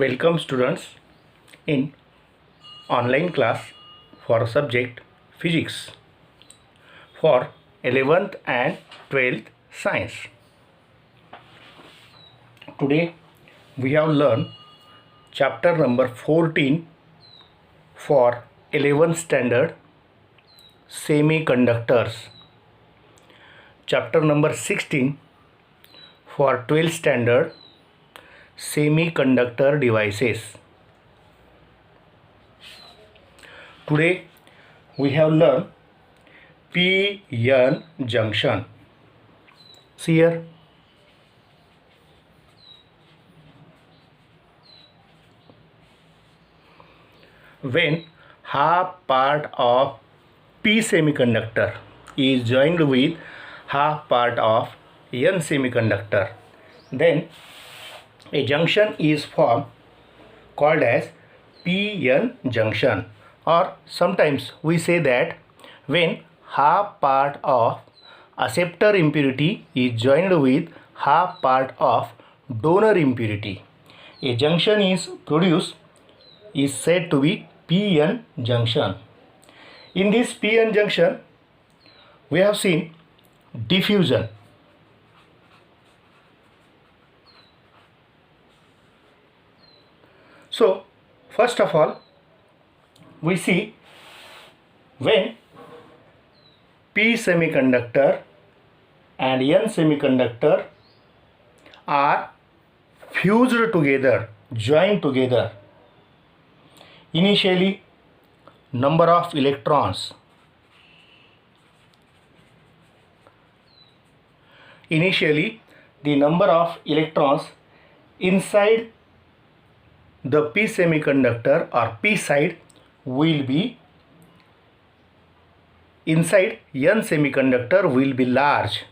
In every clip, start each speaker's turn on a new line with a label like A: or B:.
A: Welcome students in online class for subject physics for 11th and 12th science. Today we have learned chapter number 14 for 11th standard semiconductors, chapter number 16 for 12th standard semiconductor devices. Today we have learned p-n junction. See here, when half part of p semiconductor is joined with half part of n semiconductor, then a junction is formed called as p-n junction, or sometimes we say that when half part of acceptor impurity is joined with half part of donor impurity, a junction is produced, is said to be p-n junction. In this p-n junction we have seen diffusion. So first of all we see when p semiconductor and n semiconductor are fused together, joined together, initially number of electrons the number of electrons inside the p semiconductor or p side will be inside n semiconductor will be large.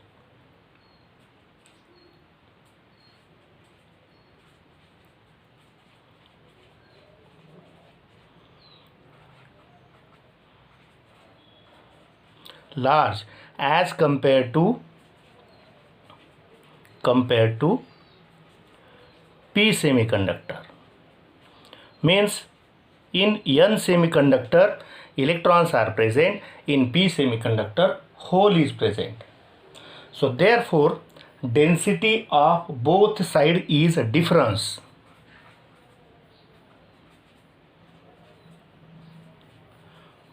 A: Large as compared to p semiconductor. Means in n semiconductor electrons are present, in p semiconductor hole is present. So therefore density of both side is a difference.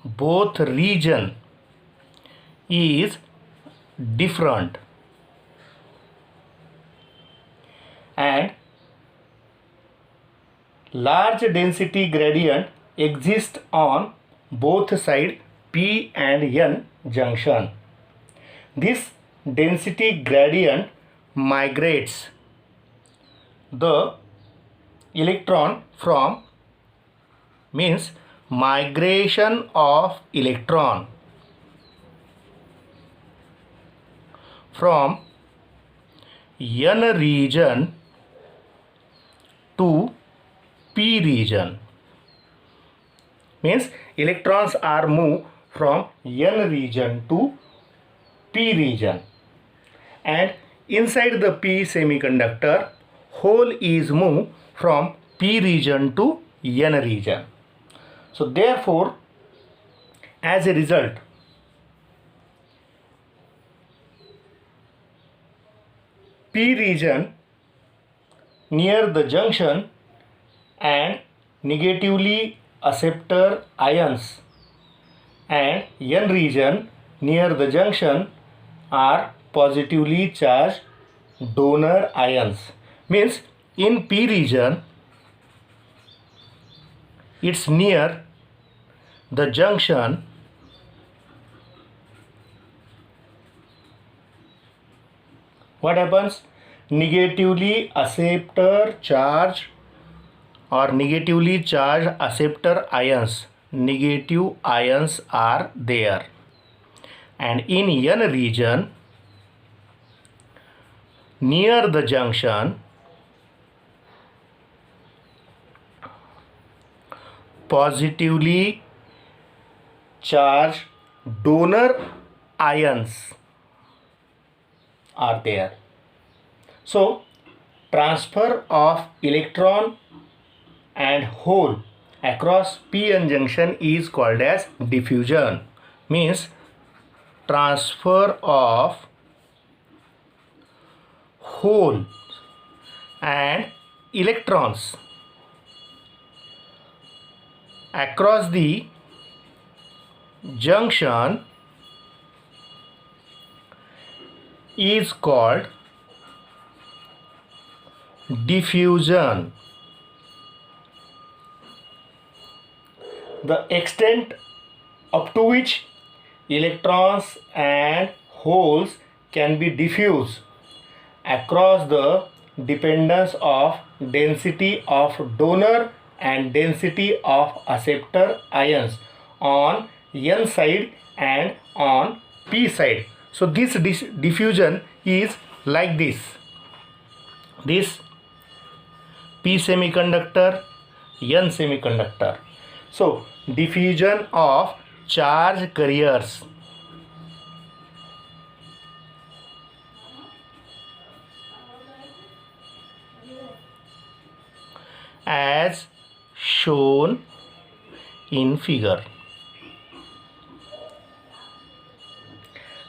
A: Both region is different, and large density gradient exists on both sides p and n junction. This density gradient migrates the electron from, means migration of electron from n region to p region. Means electrons are moved from n region to p region, and inside the p semiconductor hole is moved from p region to n region. So therefore as a result p region near the junction and negatively acceptor ions, and n region near the junction are positively charged donor ions. Means in p region it's near the junction what happens? Negatively acceptor charge or negatively charged acceptor ions, negative ions are there, and in n region near the junction positively charged donor ions are there. So transfer of electron and hole across p-n junction is called as diffusion. Means transfer of hole and electrons across the junction is called diffusion. The extent up to which electrons and holes can be diffused across the dependence of density of donor and density of acceptor ions on n side and on p side. So this diffusion is like this. This p semiconductor, n semiconductor. So diffusion of charge carriers as shown in figure.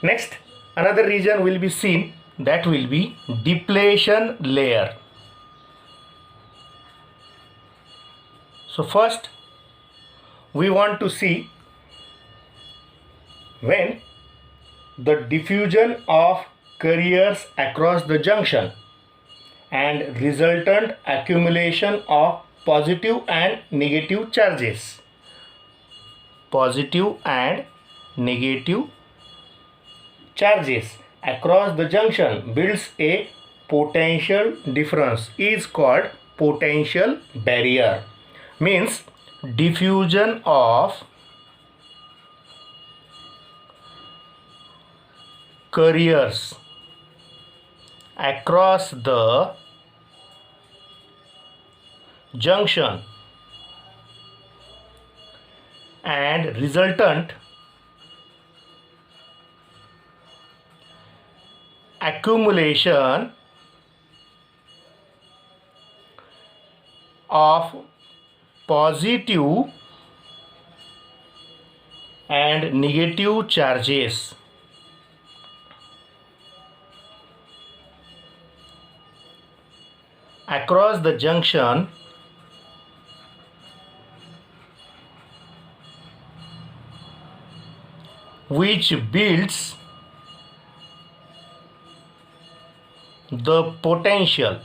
A: Next, another region will be seen, that will be depletion layer. So first we want to see when the diffusion of carriers across the junction and resultant accumulation of positive and negative charges. Positive and negative charges across the junction builds a potential difference is called potential barrier. Means diffusion of carriers across the junction and resultant accumulation of positive and negative charges across the junction which builds the potential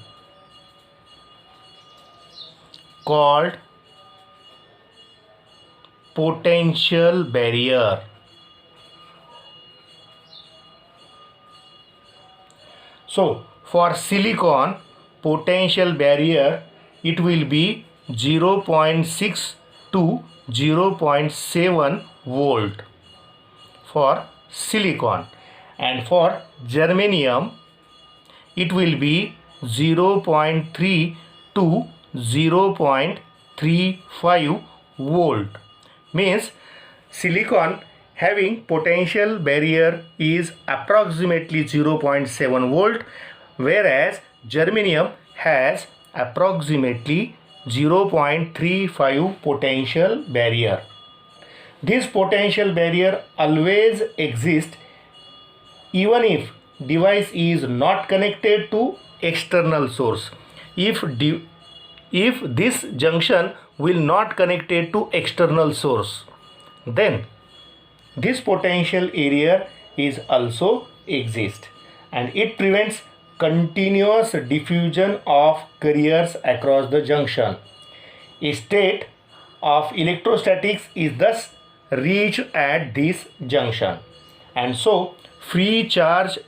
A: called potential barrier. So for silicon potential barrier it will be 0.6 to 0.7 volt for silicon, and for germanium it will be 0.3 to 0.35 volt. Means silicon having potential barrier is approximately 0.7 volt, whereas germanium has approximately 0.35 potential barrier. This potential barrier always exists even if device is not connected to external source. If this junction will not connected to external source, then this potential area is also exist, and it prevents continuous diffusion of carriers across the junction. A state of electrostatics is thus reached at this junction, and so free charge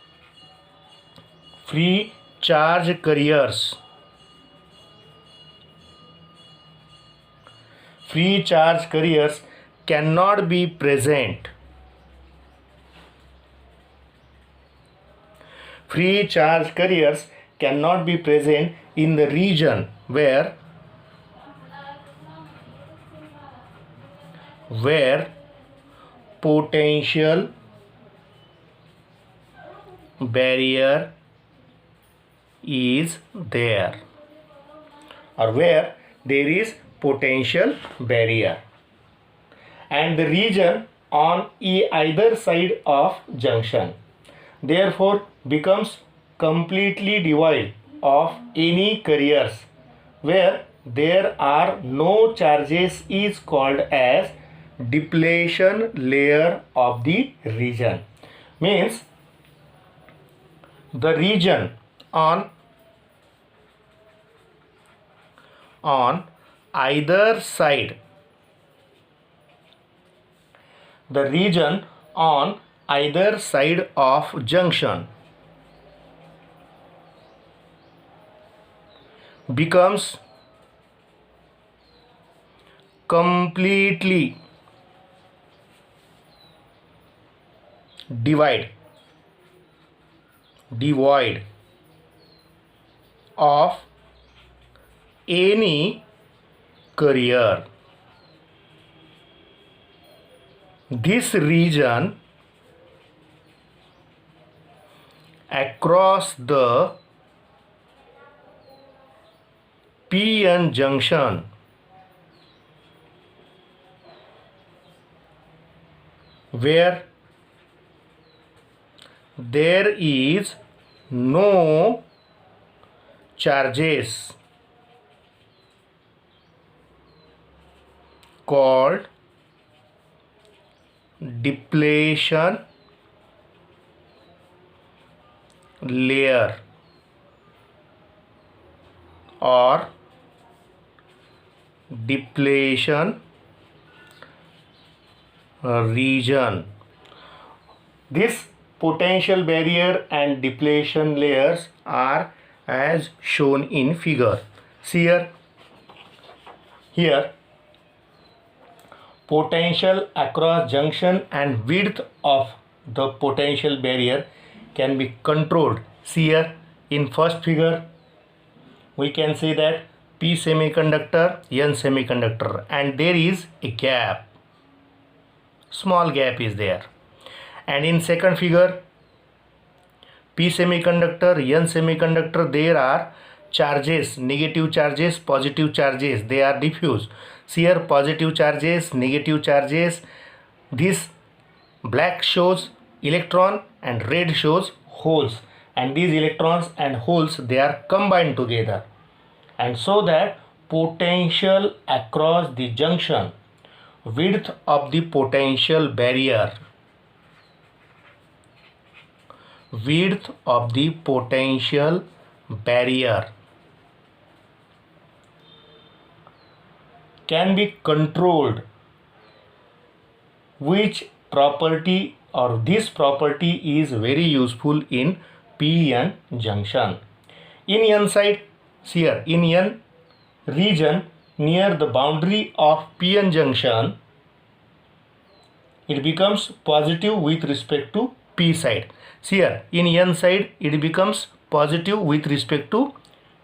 A: carriers cannot be present. Free charge carriers cannot be present in the region where potential barrier is there, or where there is potential barrier, and the region on either side of junction therefore becomes completely devoid of any carriers. Where there are no charges is called as depletion layer of the region. Means the region on either side, the region on either side of junction becomes completely devoid of any carrier. This region across the PN junction where there is no charges called depletion layer or depletion region. This potential barrier and depletion layers are as shown in figure. See here potential across junction and width of the potential barrier can be controlled. See here in first figure we can say that P semiconductor, N semiconductor, and there is a gap, small gap is there. And in second figure P semiconductor, N semiconductor, there are charges, negative charges, positive charges, they are diffused. See here positive charges, negative charges, this black shows electron and red shows holes, and these electrons and holes they are combined together, and so that potential across the junction, width of the potential barrier, width of the potential barrier can be controlled, which property or this property is very useful in PN junction. In N side, see here, in N region near the boundary of PN junction, it becomes positive with respect to P side. See here, in N side it becomes positive with respect to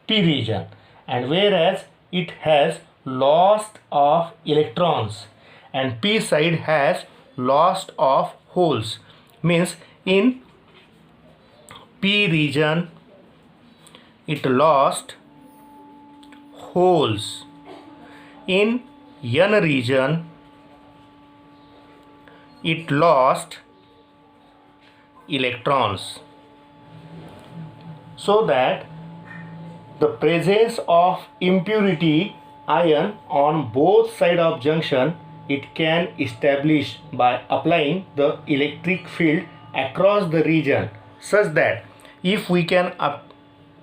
A: P region, and whereas it has loss of electrons and P side has loss of holes, means in P region it lost holes, in N region it lost electrons, so that the presence of impurity ion on both sides of junction it can establish by applying the electric field across the region, such that if we can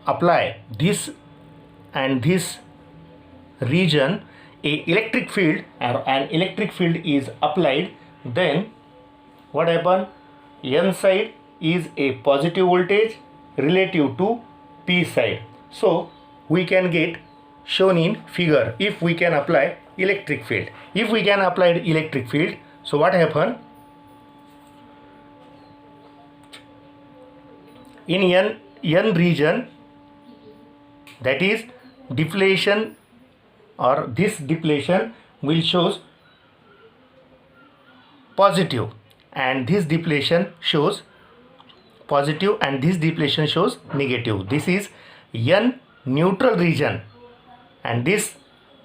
A: apply this and this region a electric field, or an electric field is applied, then what happen? N side is a positive voltage relative to P side, so we can get shown in figure if we can apply electric field. If we can apply electric field, so what happen? In N region, that is depletion, or this depletion will shows positive, and this depletion shows positive, and this depletion shows negative. This is N neutral region, and this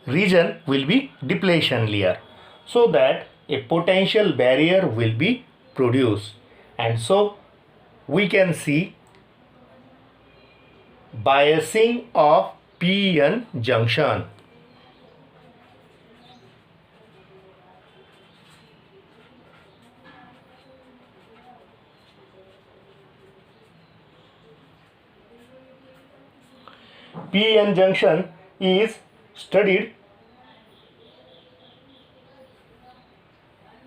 A: region will be depletion layer, so that a potential barrier will be produced. And so we can see biasing of p-n junction. p-n junction is studied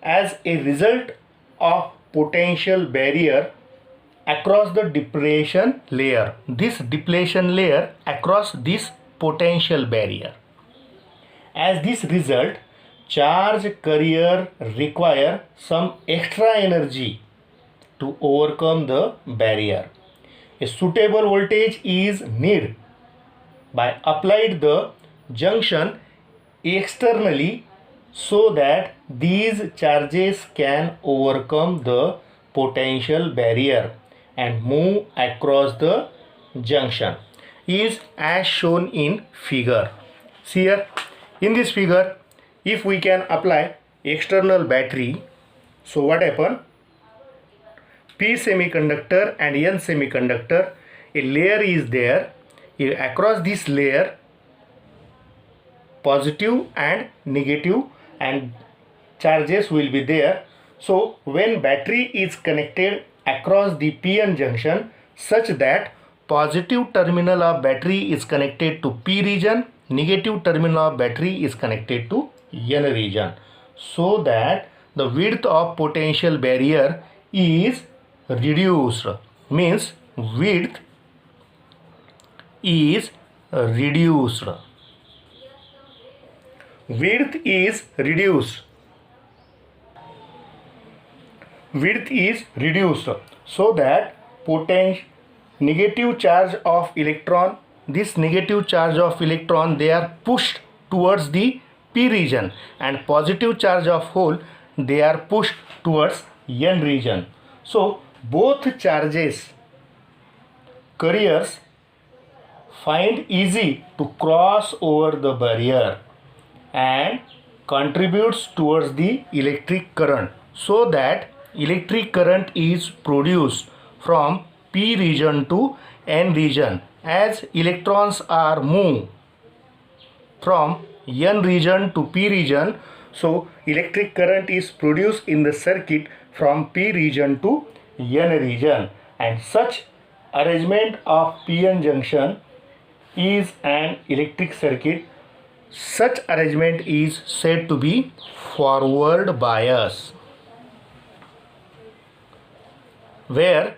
A: as a result of potential barrier across the depletion layer. This depletion layer across this potential barrier. As this result, charge carrier require some extra energy to overcome the barrier. A suitable voltage is needed by applied the junction externally, so that these charges can overcome the potential barrier and move across the junction, is as shown in figure. See here, in this figure, if we can apply external battery, so what happen? P semiconductor and N semiconductor, a layer is there. Across this layer, positive and negative and charges will be there. So when battery is connected across the p-n junction, such that positive terminal of battery is connected to p region, negative terminal of battery is connected to n region, so that the width of potential barrier is reduced. Means width is reduced. Width is reduced. Width is reduced, so that negative charge of electron, this negative charge of electron, they are pushed towards the p region, and positive charge of hole, they are pushed towards n region. So both charges carriers find easy to cross over the barrier and contributes towards the electric current, so that electric current is produced from p region to n region. As electrons are moved from n region to p region, so electric current is produced in the circuit from p region to n region, and such arrangement of p-n junction is an electric circuit. Such arrangement is said to be forward bias, where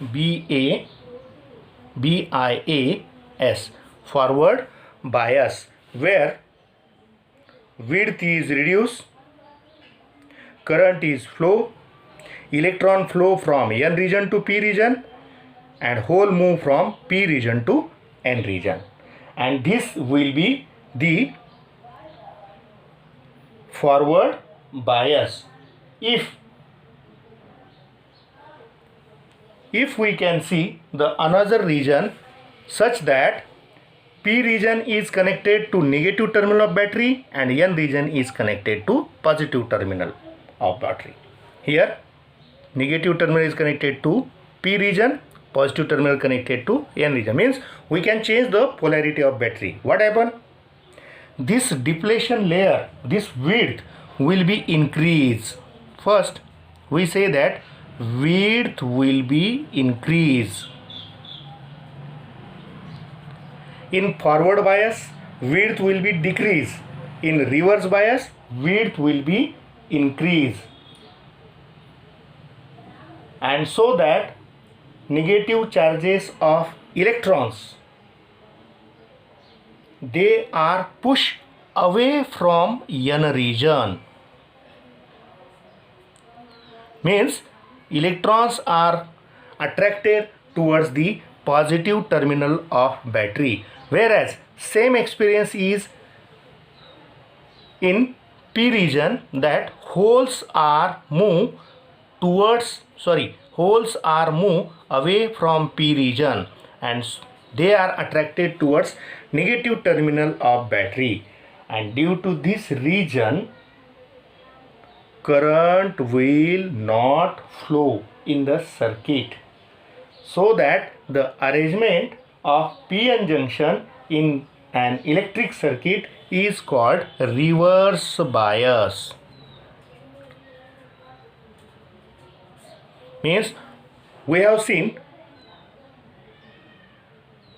A: BIAS, forward bias, where width is reduced, current is flow, electron flow from n region to p region, and hole move from p region to n region. And this will be the forward bias. If we can see the another region, such that p region is connected to negative terminal of battery and n region is connected to positive terminal of battery. Here negative terminal is connected to p region, positive terminal connected to n region, means we can change the polarity of battery. What happen? This depletion layer, this width will be increased. First we say that width will be increased. In forward bias, width will be decreased. In reverse bias, width will be increased. And so that negative charges of electrons, they are pushed away from n region. Means electrons are attracted towards the positive terminal of battery, whereas same experience is in p region, that holes are moved towards holes are moved away from P region and they are attracted towards negative terminal of battery, and due to this region current will not flow in the circuit, so that the arrangement of PN junction in an electric circuit is called reverse bias. Means we have seen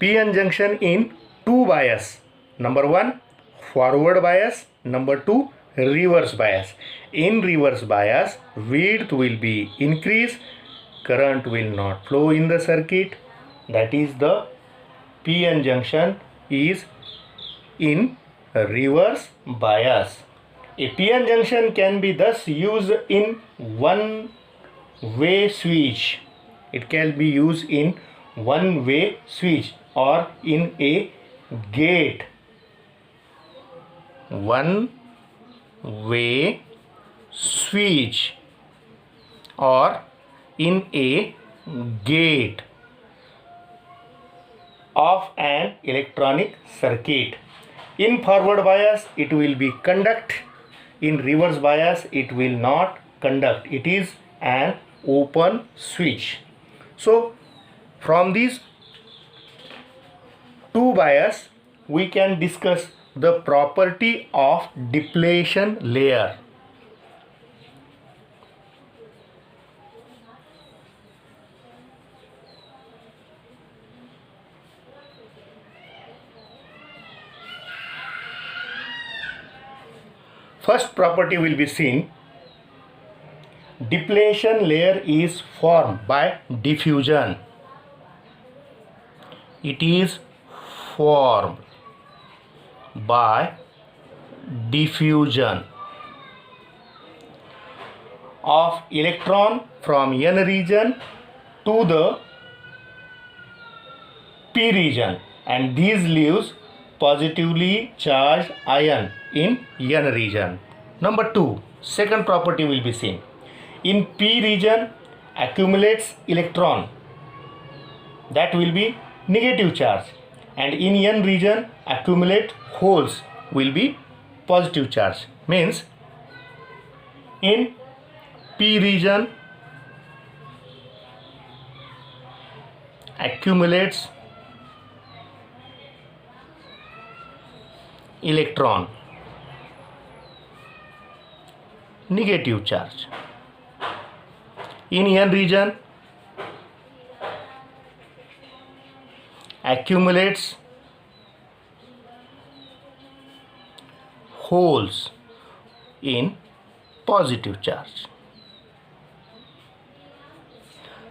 A: PN junction in two bias. Number one, forward bias. Number two, reverse bias. In reverse bias, width will be increased, current will not flow in the circuit. That is, the PN junction is in reverse bias. A PN junction can be thus used in one-way switch. It can be used in one-way switch or in a gate. One-way switch or in a gate of an electronic circuit. In forward bias it will be conduct, in reverse bias it will not conduct. It is an open switch. So from these two bias we can discuss the property of depletion layer. First property will be seen. Depletion layer is formed by diffusion. It is formed by diffusion of electron from N region to the P region, and these leaves positively charged ion in N region. Number two, second property will be seen. In P region accumulates electron that will be negative charge, and in N region accumulate holes will be positive charge. Means in P region accumulates electron negative charge. In N region accumulates holes in positive charge.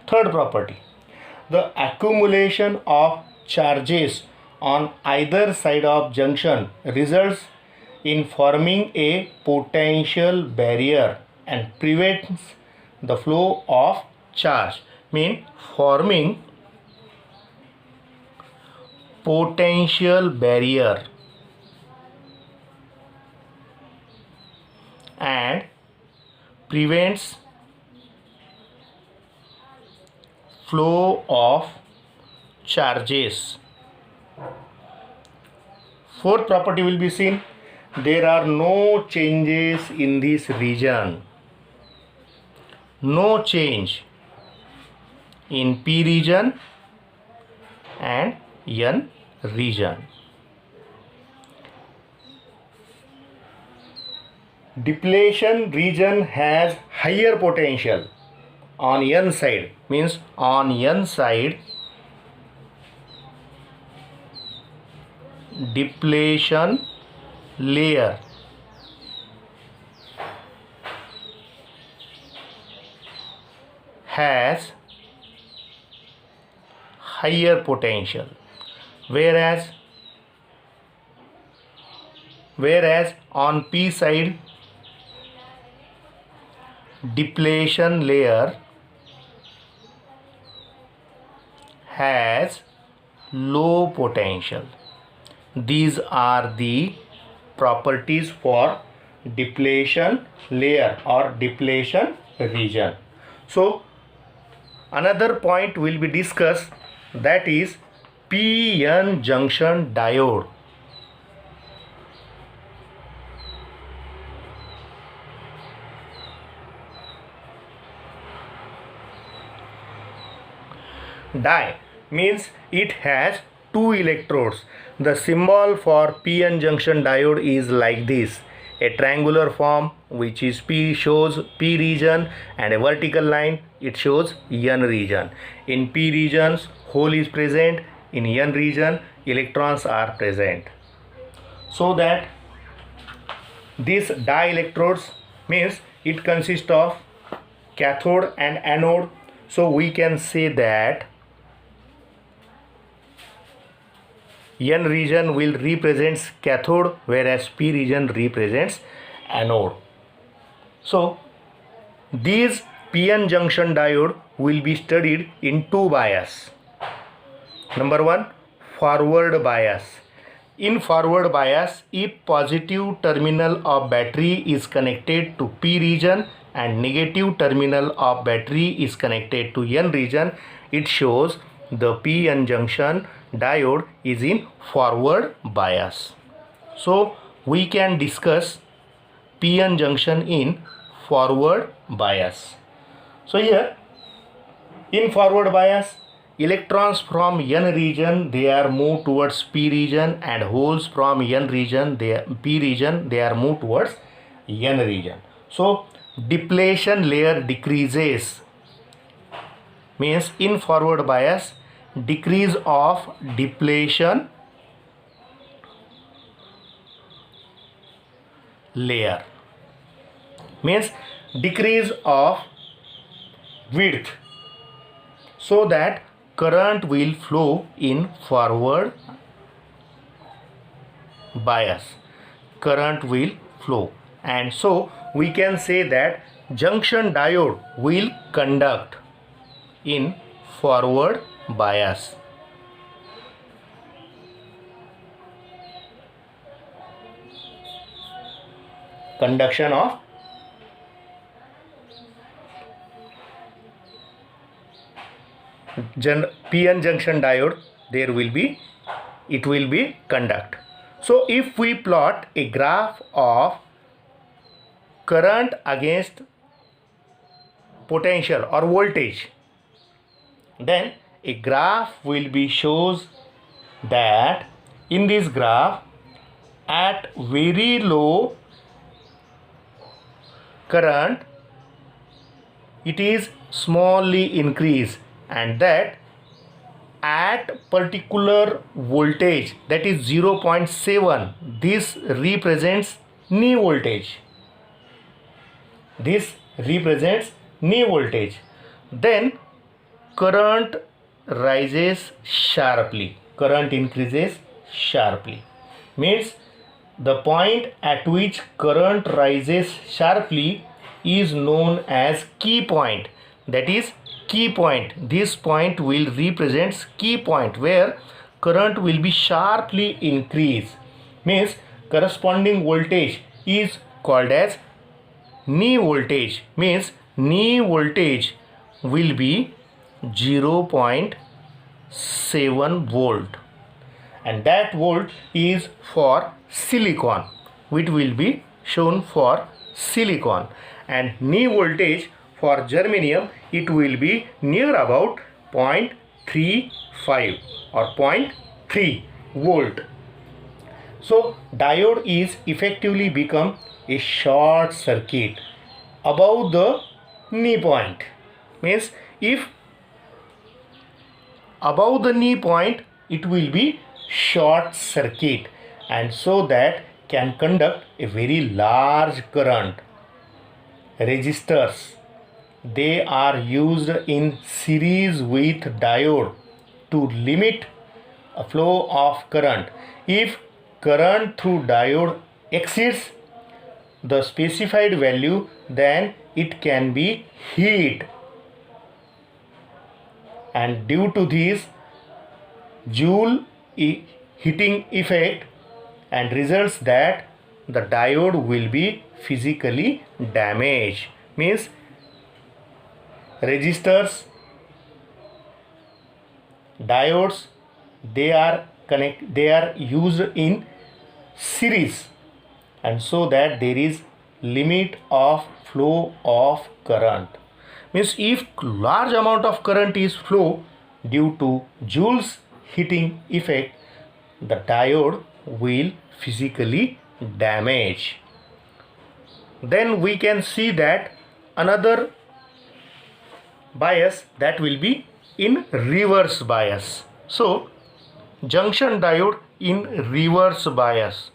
A: Third property, the accumulation of charges on either side of junction results in forming a potential barrier and prevents the flow of charge. Mean forming potential barrier and prevents flow of charges. Fourth property will be seen. There are no changes in this region. No change in P region and N region. Depletion region has higher potential on N side. Means on N side depletion layer has higher potential, whereas on P side depletion layer has low potential. These are the properties for depletion layer or depletion region. So another point will be discussed, that is p-n junction diode. Di means it has two electrodes. The symbol for p-n junction diode is like this. A triangular form, which is P, shows P region, and a vertical line, it shows N region. In P regions, hole is present. In N region, electrons are present. So that these dielectrodes means it consists of cathode and anode. So we can say that N region will represents cathode, whereas P region represents anode. So these p-n junction diode will be studied in two bias. Number one, forward bias. In forward bias, if positive terminal of battery is connected to P region and negative terminal of battery is connected to N region, it shows the p-n junction diode is in forward bias. So we can discuss p-n junction in forward bias. So here in forward bias, electrons from N region they are moved towards P region, and holes from N region P region they are moved towards N region. So depletion layer decreases, means in forward bias decrease of depletion layer, means decrease of width, so that current will flow in forward bias. Current will flow, and so we can say that junction diode will conduct in forward bias. Conduction of p-n junction diode, it will be conduct. So if we plot a graph of current against potential or voltage, then a graph will be shows that in this graph at very low current it is smallly increased, and that at particular voltage, that is 0.7, this represents knee voltage. This represents knee voltage. Then current rises sharply, current increases sharply, means the point at which current rises sharply is known as key point. That is key point. This point will represent key point where current will be sharply increased, means corresponding voltage is called as knee voltage, means knee voltage will be 0.7 volt, and that volt is for silicon, which will be shown for silicon, and knee voltage for germanium it will be near about 0.35 or 0.3 volt. So diode is effectively become a short circuit above the knee point, means if above the knee point it will be short circuit, and so that can conduct a very large current. Resistors, they are used in series with diode to limit a flow of current. If current through diode exceeds the specified value, then it can be heat, and due to this Joule heating effect, and results that the diode will be physically damaged, means resistors diodes, they are used in series, and so that there is limit of flow of current. Means if large amount of current is flow due to Joule's heating effect, the diode will physically damage. Then we can see that another bias, that will be in reverse bias. So junction diode in reverse bias.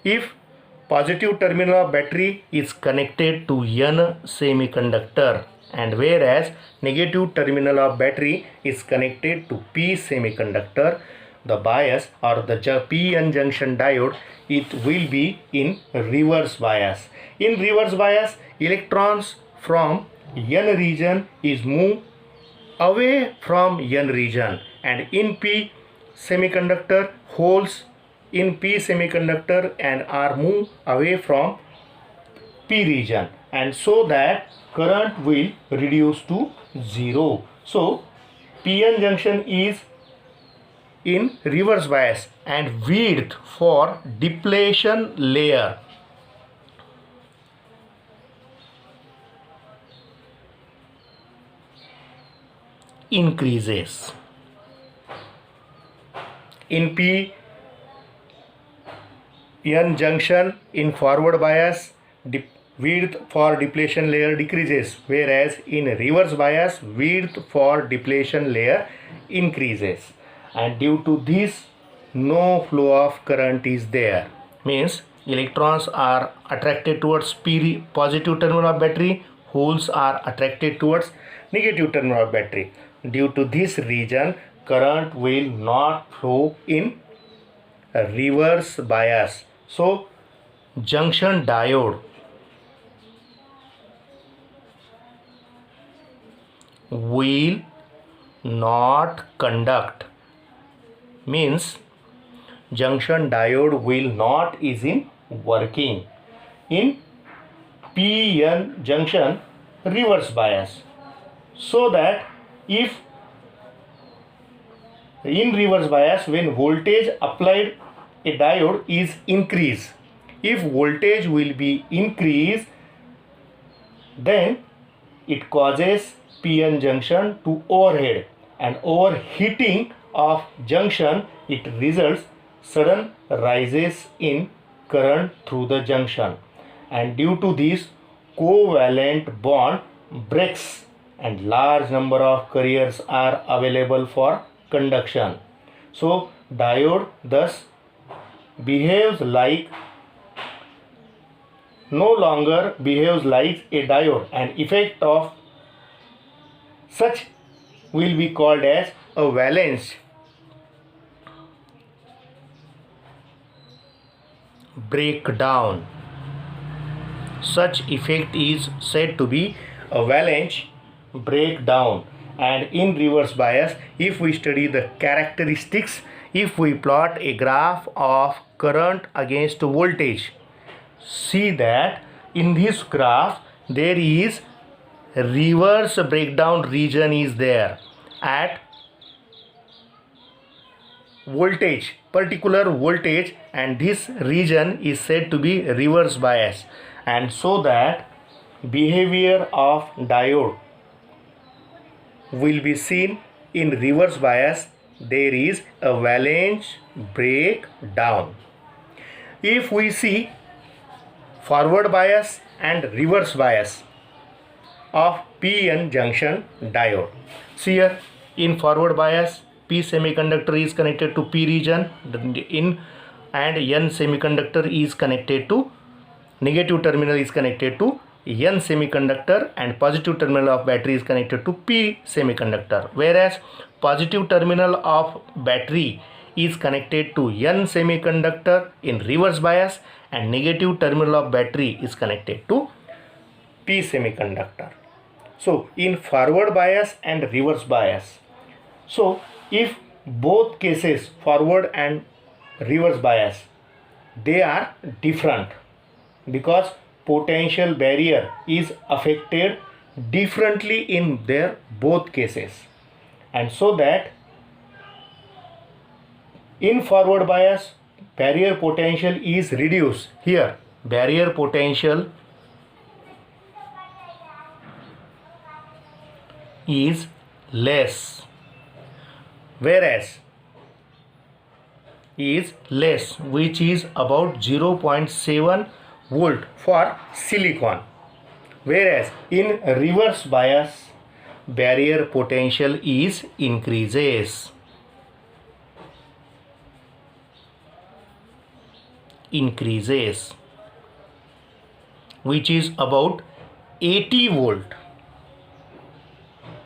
A: If positive terminal of battery is connected to N semiconductor, and whereas negative terminal of battery is connected to P semiconductor, the bias or the PN junction diode, it will be in reverse bias. In reverse bias, electrons from N region is moved away from N region, and in P semiconductor, holes in P semiconductor and are moved away from P region, and so that current will reduce to 0. So PN junction is in reverse bias, and width for depletion layer increases. In P N junction in forward bias, width for depletion layer decreases, whereas in reverse bias, width for depletion layer increases, and due to this no flow of current is there. Means electrons are attracted towards positive terminal of battery, holes are attracted towards negative terminal of battery. Due to this region, current will not flow in reverse bias. So junction diode will not conduct, means junction diode will not is in working in PN junction reverse bias. So that if in reverse bias, when voltage applied a diode is increased, if voltage will be increased, then it causes PN junction to overheat, and overheating of junction, it results sudden rises in current through the junction, and due to this covalent bond breaks and large number of carriers are available for conduction. So diode thus behaves like, no longer behaves like a diode. An effect of such will be called as a valence breakdown. Such effect is said to be a valence breakdown. And in reverse bias, if we study the characteristics, if we plot a graph of current against voltage, see that in this graph there is reverse breakdown region is there at voltage, particular voltage, and this region is said to be reverse bias, and so that behavior of diode will be seen in reverse bias. There is a valence breakdown. If we see forward bias and reverse bias of PN junction diode, see here, in forward bias, P semiconductor is connected to P region, and N semiconductor is connected to, negative terminal is connected to N semiconductor, and positive terminal of battery is connected to P semiconductor, whereas positive terminal of battery is connected to N semiconductor in reverse bias, and negative terminal of battery is connected to P semiconductor. So in forward bias and reverse bias, so if both cases, forward and reverse bias, they are different, because potential barrier is affected differently in their both cases, and so that in forward bias barrier potential is reduced. Here barrier potential is less, whereas is less, which is about 0.7 volt for silicon, whereas in reverse bias barrier potential is increases, which is about 80 volt.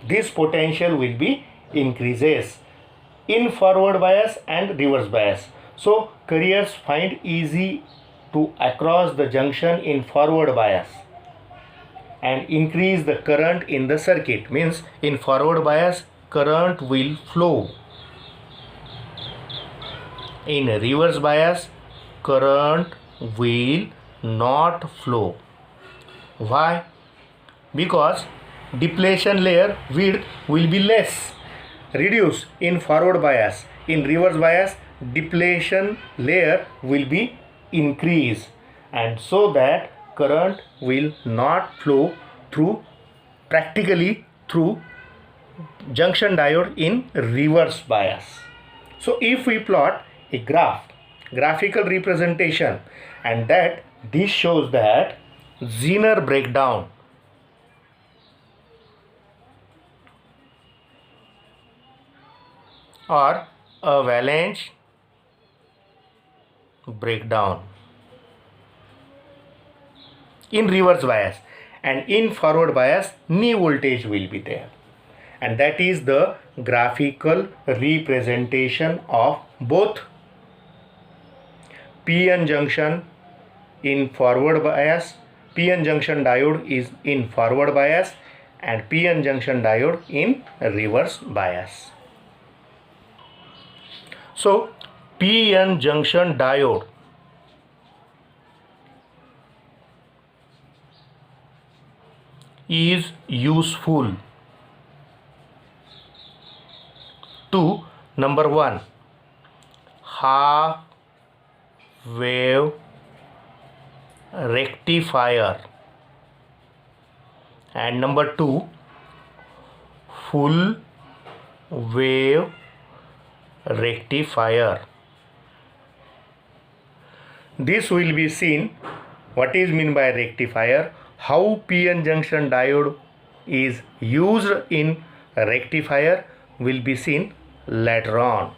A: This potential will be increases in forward bias and reverse bias. So carriers find easy to across the junction in forward bias and increase the current in the circuit. Means in forward bias current will flow, in reverse bias current will not flow. Why? Because depletion layer width will be less, reduce in forward bias. In reverse bias depletion layer will be increased, and so that current will not flow through practically through junction diode in reverse bias. So if we plot a graphical representation, and that this shows that Zener breakdown or avalanche breakdown in reverse bias, and in forward bias knee voltage will be there, and that is the graphical representation of both PN junction in forward bias, PN junction diode is in forward bias, and PN junction diode in reverse bias. So PN junction diode is useful to number 1 half wave rectifier, and number 2 full wave rectifier. This will be seen what is meant by rectifier, how PN junction diode is used in rectifier will be seen later on.